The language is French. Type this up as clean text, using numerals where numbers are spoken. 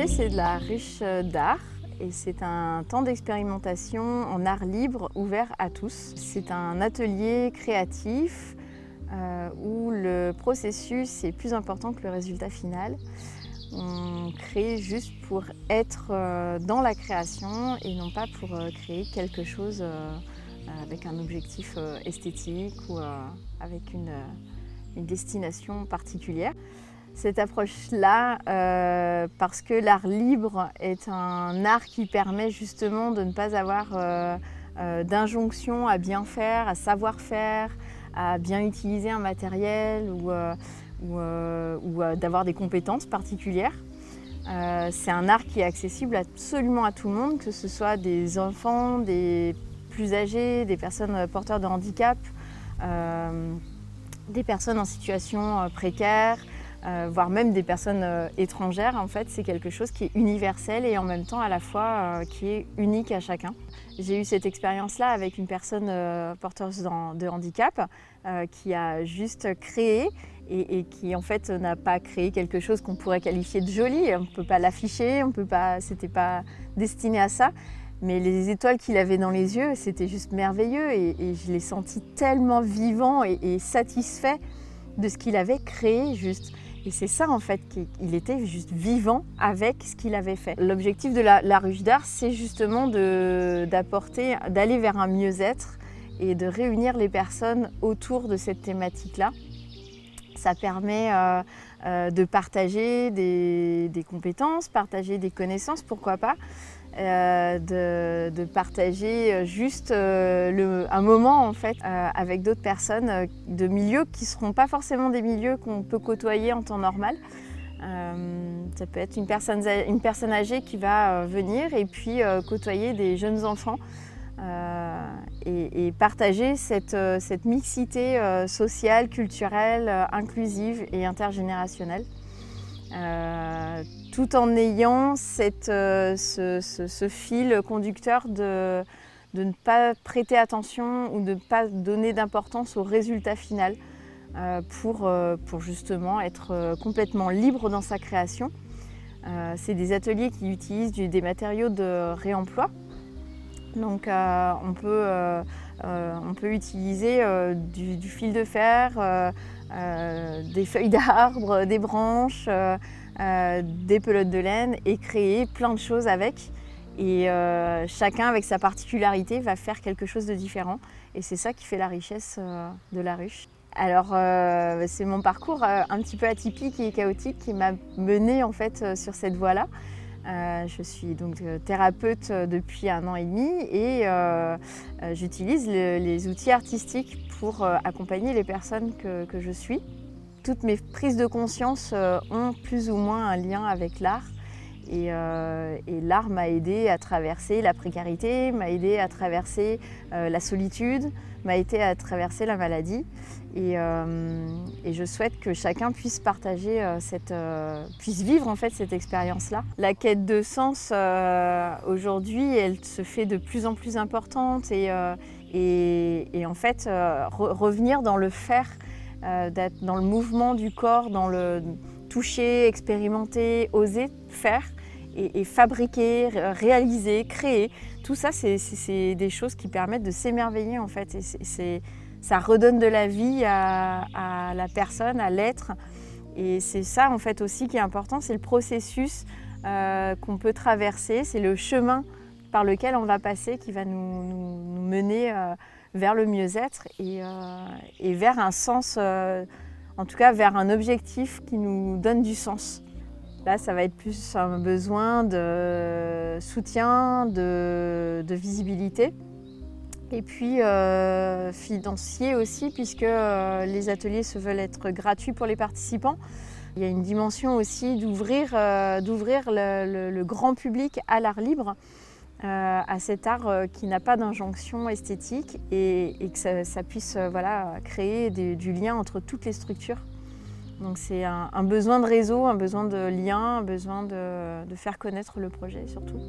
projet, c'est de la ruche d'art et c'est un temps d'expérimentation en art libre ouvert à tous. C'est un atelier créatif où le processus est plus important que le résultat final. On crée juste pour être dans la création et non pas pour créer quelque chose avec un objectif esthétique ou avec une destination particulière. Cette approche-là, parce que l'art libre est un art qui permet justement de ne pas avoir d'injonction à bien faire, à savoir faire, à bien utiliser un matériel ou d'avoir des compétences particulières. C'est un art qui est accessible absolument à tout le monde, que ce soit des enfants, des plus âgés, des personnes porteurs de handicap, des personnes en situation précaire, voire même des personnes étrangères. En fait, c'est quelque chose qui est universel et en même temps à la fois qui est unique à chacun. J'ai eu cette expérience-là avec une personne porteuse de handicap qui a juste créé et qui en fait n'a pas créé quelque chose qu'on pourrait qualifier de joli. On ne peut pas l'afficher, c'était pas destiné à ça. Mais les étoiles qu'il avait dans les yeux, c'était juste merveilleux et je l'ai senti tellement vivant et satisfait de ce qu'il avait créé juste. Et c'est ça en fait, qu'il était juste vivant avec ce qu'il avait fait. L'objectif de la ruche d'art, c'est justement d'aller vers un mieux-être et de réunir les personnes autour de cette thématique-là. Ça permet de partager des compétences, partager des connaissances, pourquoi pas, de partager juste un moment en fait avec d'autres personnes de milieux qui ne seront pas forcément des milieux qu'on peut côtoyer en temps normal. Ça peut être une personne âgée qui va venir et puis côtoyer des jeunes enfants et partager cette mixité sociale, culturelle, inclusive et intergénérationnelle. Tout en ayant ce fil conducteur de ne pas prêter attention ou de ne pas donner d'importance au résultat final pour justement être complètement libre dans sa création. C'est des ateliers qui utilisent des matériaux de réemploi. Donc on peut utiliser du fil de fer, des feuilles d'arbre, des branches, des pelotes de laine et créer plein de choses avec. Et chacun avec sa particularité va faire quelque chose de différent. Et c'est ça qui fait la richesse de la ruche. Alors c'est mon parcours un petit peu atypique et chaotique qui m'a menée en fait sur cette voie-là. Je suis donc thérapeute depuis 1 an et demi et j'utilise les outils artistiques pour accompagner les personnes que je suis. Toutes mes prises de conscience ont plus ou moins un lien avec l'art et l'art m'a aidée à traverser la précarité, m'a aidée à traverser la solitude, m'a aidée à traverser la maladie et je souhaite que chacun puisse partager puisse vivre en fait cette expérience-là. La quête de sens aujourd'hui, elle se fait de plus en plus importante et en fait revenir dans le faire, d'être dans le mouvement du corps, dans le toucher, expérimenter, oser faire et fabriquer, réaliser, créer. Tout ça, c'est des choses qui permettent de s'émerveiller en fait. Et ça redonne de la vie à la personne, à l'être. Et c'est ça en fait aussi qui est important, c'est le processus qu'on peut traverser, c'est le chemin par lequel on va passer qui va nous mener vers le mieux-être et vers un sens, en tout cas vers un objectif qui nous donne du sens. Là, ça va être plus un besoin de soutien, de visibilité. Et puis financier aussi, puisque les ateliers se veulent être gratuits pour les participants. Il y a une dimension aussi d'ouvrir le grand public à l'art libre, à cet art qui n'a pas d'injonction esthétique et que ça puisse créer du lien entre toutes les structures. Donc c'est un besoin de réseau, un besoin de lien, un besoin de faire connaître le projet surtout.